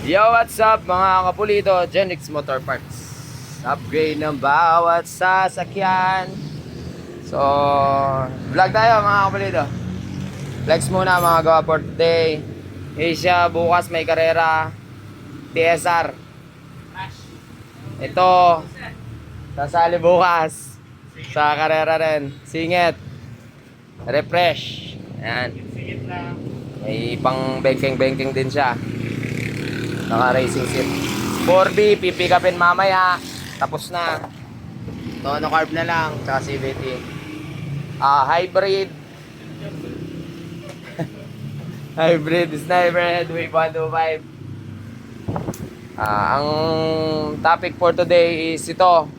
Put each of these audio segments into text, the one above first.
Yo, what's up mga kapulito? Genix Motor Parts. Upgrade ng bawat sasakyan. So, vlog tayo mga kapulito. Flex muna mga gawa for today. Asia, bukas may karera. TSR. Ito, sasali bukas sa karera rin. Singit. Refresh. Ayan. May pang banking din siya. Naka racing seat. 4B, pipick upin mamaya. Tapos na. Tono carb na lang. Tsaka CVT. Hybrid. Hybrid sniper headway 125. Ang topic for today is ito.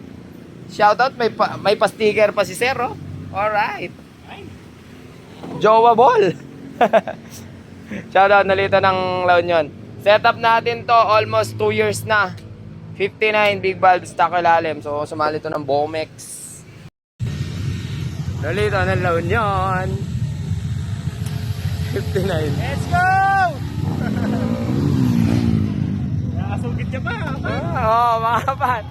Shoutout, may pa-sticker pa si Sir, oh. Alright. Jowa Ball. Shoutout, nalito ng La Union. Setup natin to almost 2 years na. 59 big valve stock ilalim. So sumali to ng Bomex. Nalito ng La Union. 59. Let's go! Nakasugit ka pa, Oo, mga kapat.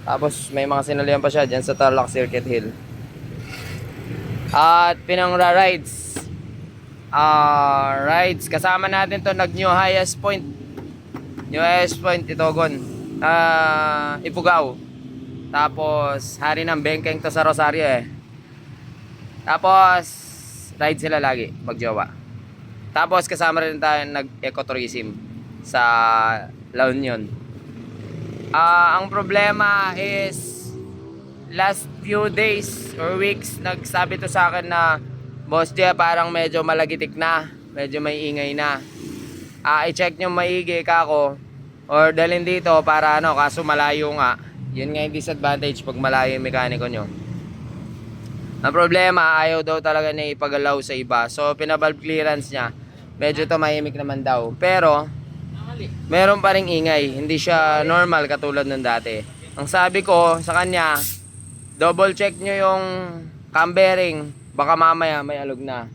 Tapos may mga sinalihan pa siya dyan sa Tarlac Circuit Hill. At pinang-rides. Rides. Kasama natin to nag New Highest Point. New Highest Point, Itogon. Ifugao. Tapos, hari ng Bengkeng to sa Rosario eh. Tapos, ride sila lagi, magjowa. Tapos, kasama rin tayo nag-ecotourism sa La Union. Ang problema is, last few days or weeks, nagsabi to sa akin na, Boss Dia, parang medyo malagitik na, medyo may ingay na. I-check nyo maigi kako, or dalhin dito para ano, kaso malayo nga. Yun nga yung disadvantage pag malayo yung mekaniko nyo. Ang problema, ayaw daw talaga na ipagalaw sa iba. So, pinavalve clearance niya. Medyo tumahimik naman daw. Pero, meron pa ring ingay. Hindi siya normal katulad nung dati. Ang sabi ko sa kanya, double check nyo yung cam bearing. Baka mamaya may alog na.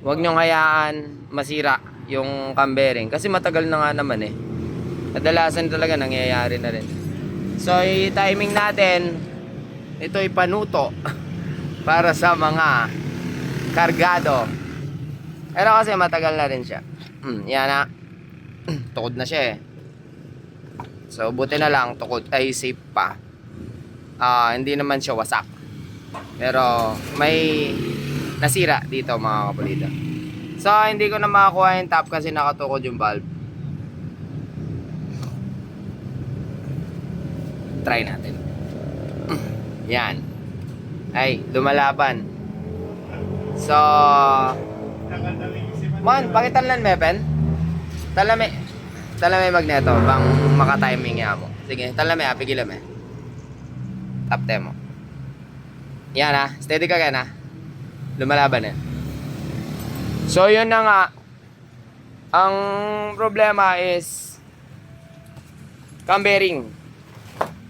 Huwag nyong hayaan masira yung cam bearing. Kasi matagal na nga naman eh. Kadalasan talaga nangyayari na rin. So, i-timing natin. Ito'y panuto. Para sa mga kargado. Pero kasi matagal na rin siya. Yan na. Tukod na siya eh. So buti na lang tukod ay safe pa. Hindi naman siya wasak. Pero may nasira dito mga kapulito. So hindi ko na makakuha yung top kasi nakatukod yung valve. Try natin. Yan. Ay, lumalaban. So, man, pakitanlan me, pen? Talame magneto, bang maka-timing niya mo. Sige, talame, pigilan me. Tapte mo. Yan ha, steady ka na. Lumalaban eh. So, yun na nga. Ang problema is cam bearing.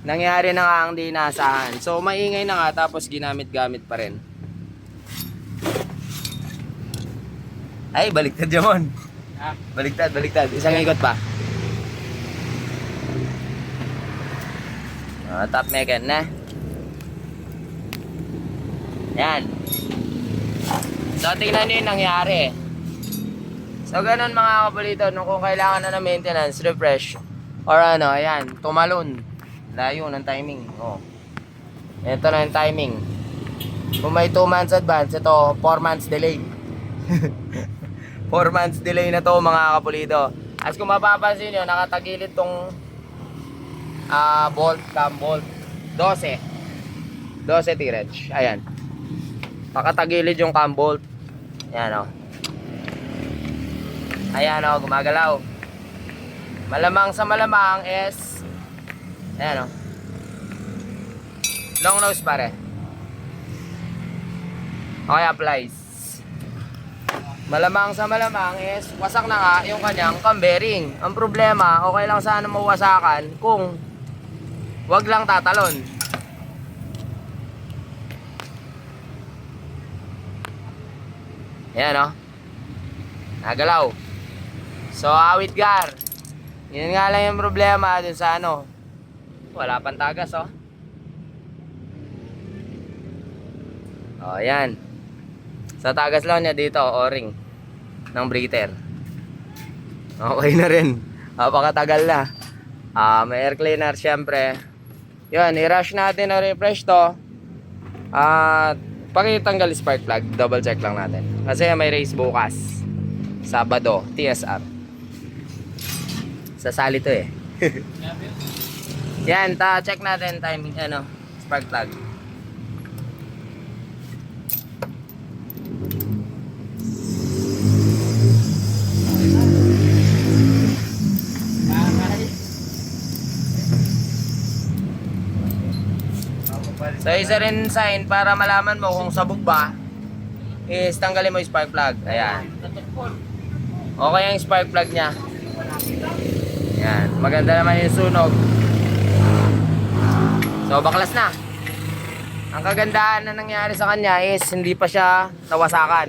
Nangyari na nga ang di inaasahan. So, maingay na nga tapos ginamit-gamit pa rin. Ay, baliktad Jamon. Baliktad. Isang ikot pa. Top meken na. Yan. So, tingnan nyo yung nangyari. So, ganun mga kapulito. Nung kung kailangan na ng maintenance, refresh, or ano, ayan, tumalon. Layo ng timing. Oh. Ito na yung timing. Kung may 2 months advance, ito 4 months delay. 4 months delay na to mga kapulito. As kung mapapansin nyo, nakatagilid tong bolt, cam bolt. 12 tirage. Ayan. Nakatagilid yung cam bolt. Ayan o. Ayan o, gumagalaw. Malamang sa malamang is ayan o. Long nose pare. Okay, applies. Malamang sa malamang is wasak na nga yung kanyang cam bearing. Ang problema, okay lang sana mawasakan kung wag lang tatalon. Ayan o. Nagalaw. So, awit gar. Yun nga lang yung problema dun sa ano. Wala pang tagas, oh. Oh, yan. Sa tagas lang niya dito, o-ring ng breather. Okay na rin. Napakatagal na. May air cleaner syempre. Yun, i-rush natin na refresh to. At pakitanggal spark plug, double check lang natin. Kasi may race bukas. Sabado, TSR. Sasali to eh. Yan, check natin timing, spark plug. So isa rin sign para malaman mo kung sabog ba is tanggalin mo yung spark plug. Ayan. Okay yung spark plug niya. Ayan. Maganda naman yung sunog. So baklas na. Ang kagandahan na nangyari sa kanya is hindi pa siya nawasakan.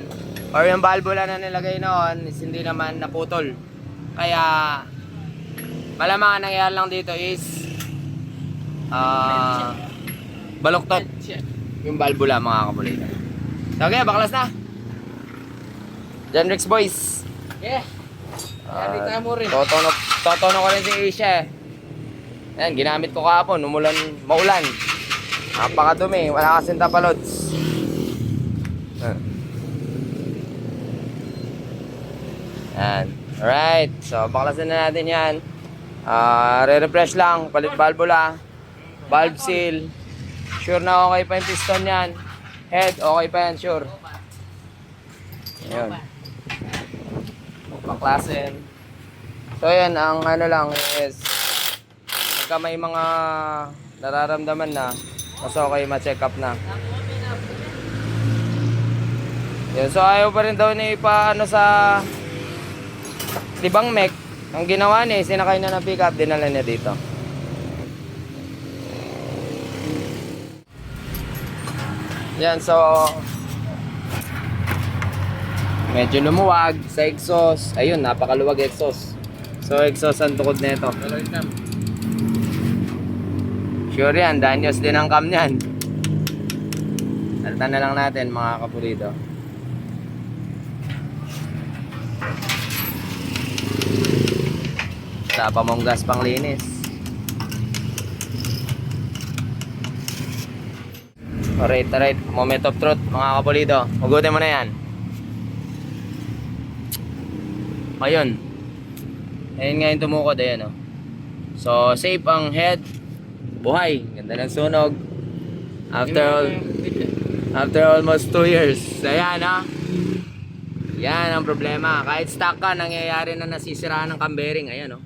Or yung valvula na nilagay noon is hindi naman naputol. Kaya malamang ang nangyari lang dito is baluktot yung valvula mga kapulita. So okay, baklas na. Genrix boys. Yeah. Narita mo rin. Totono ko rin si Asia eh. Ayan, ginamit ko kahapon, maulan. Napakadumi, wala kasing tapalods. Ayan. Alright, so baklasin na natin yan. Re-refresh lang, palit valvula, valve seal. Sure na okay pa yung piston yan. Head, okay pa yan, sure. Ayun. Baklasin. So yan, ang ano lang is pagka may mga nararamdaman na, mas okay ma-check up na. Yun, so ayaw pa rin daw niya ipaano sa libang mech. Ang ginawa niya, sinakay na ng pickup, dinala niya dito. Yan, so medyo lumuwag sa exhaust. Ayun, napakaluwag exhaust. So exhaust ang tukod nito. Sure yan, danyos din ang cam niyan. Saltan na lang natin mga kapulito. Wala pa mong gas pang linis. Alright, moment of truth mga kapulito. Hugutin mo na yan. Ayun. Ayun nga yung tumukod, ayan o. So safe ang head. Buhay, ganda ng sunog. After almost 2 years. Ayan ha. Yan ang problema. Kahit stock ka, nangyayari na nasisiraan ng cam bearing. Ayan o.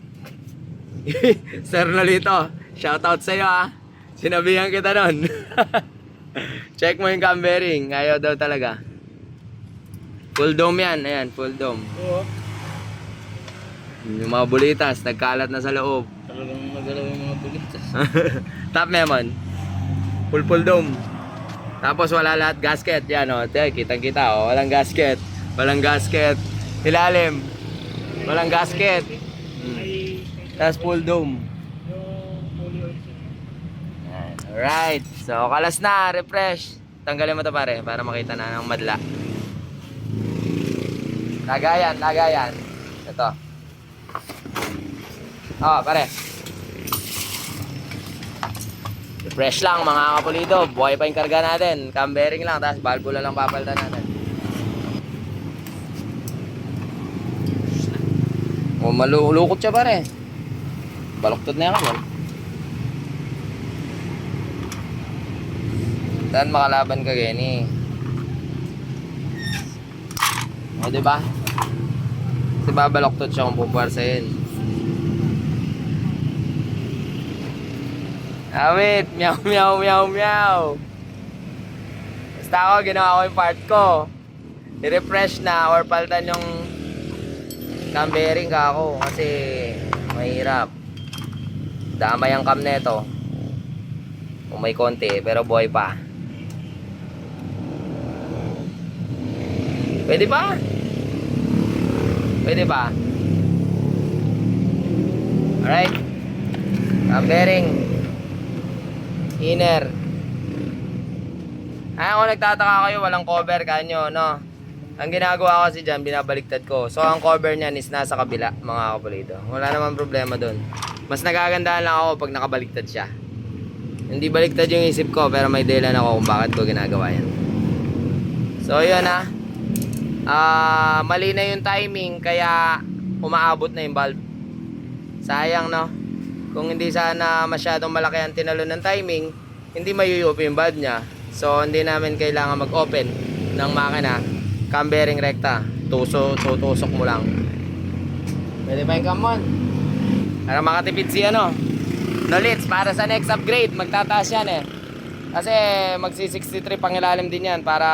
Sir Nolito, shoutout sa'yo ha. Sinabihan kita nun. Check mo yung cam bearing. Ayaw daw talaga. Full dome yan. Ayan, full dome. Oo. Yung mga bulitas, nagkalat na sa loob. Talagang magalaw yung mga bulitas. Top memon. Full dome. Tapos wala lahat gasket. Yan o. Kitang kita o. Walang gasket. Walang gasket. Ilalim. Walang gasket. Tapos full dome. Alright. So kalas na. Refresh. Tanggalin mo to pare. Para makita na ng madla. Lagayan. Ito. Pare. Refresh lang mga kapulido. Buhay pa yung karga natin. Cam bearing lang. Tapos valvula lang papalitan natin. Malulukot siya pare. Baluktot na yan ka. Saan makalaban ka gani? O diba? Kasi babaluktot siya kung pupuwersahin. Awit, meow. Basta ako, ginawa ko yung part ko. I-refresh na or palitan yung cam bearing ka ako kasi mahirap. Damay ang cam neto. Kung may konti, pero buhay pa. Pwede ba? Alright. Bearing. Inner. Ay, kung nagtataka kayo, walang cover kanyo, no? Ang ginagawa ko kasi dyan, binabaliktad ko. So, ang cover niyan is nasa kabila, mga kapulido. Wala naman problema dun. Mas nagagandahan lang ako pag nakabaliktad siya. Hindi baliktad yung isip ko, pero may dahilan ako kung bakit ko ginagawa yan. So, yun mali na yung timing, kaya umaabot na yung valve. Sayang, no? Kung hindi sana masyadong malaki ang tinalo ng timing, hindi mayuyupi yung valve niya. So, hindi namin kailangan mag-open ng makina. Cam bearing rekta. Tutusok mo lang. Pwede pa yung cam on. Para makatipid si Nolits, para sa next upgrade, magtataas yan eh. Kasi magsi-63 pang ilalim din yan para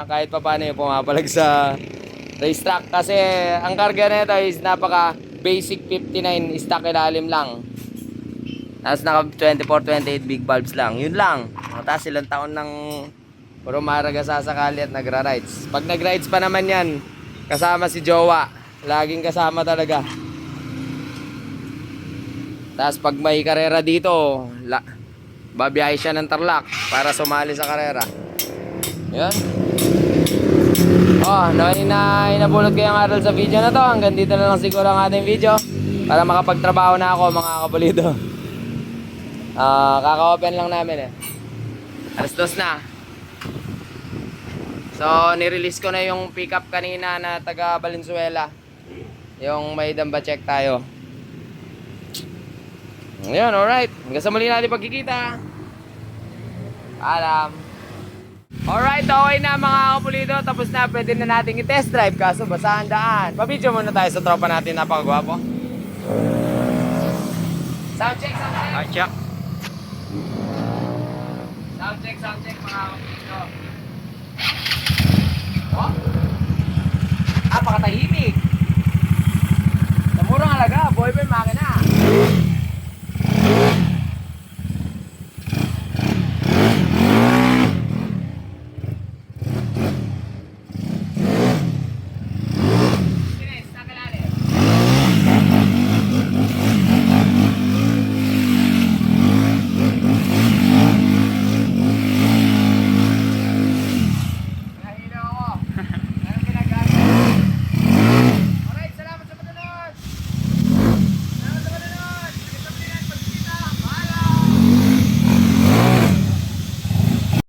kahit pa paano yung pumapalag sa racetrack. Kasi ang karga nito is napaka basic 59 stock ilalim lang. Tapos naka 24-28 big bulbs lang. Yun lang. Tapos ilang taon ng puro maraga sasakali at nagra-rides. Pag nag-rides pa naman yan, kasama si Jowa. Laging kasama talaga. Tapos pag may karera dito, babiyahe siya ng Tarlac para sumali sa karera. Yan. Inabulot ko yung aral sa video na to. Hanggang dito na lang siguro ang ating video. Para makapagtrabaho na ako, mga kapulido. Kaka-open lang namin eh. Alas 2 na. So, nirelease ko na yung pickup kanina na taga Valenzuela. Yung may damba check tayo. Ayun, alright. Hanggang sa muli natin pagkikita. Paalam. Alright, okay na mga kapulido. Tapos na, pwede na natin i-test drive. Kaso basahan daan. Pa-video muna tayo sa tropa natin. Napakagwapo. Sound check, sound check. Sound check. Sound check mga kapulido. Oh? Napakatahimik. Sa murang halaga,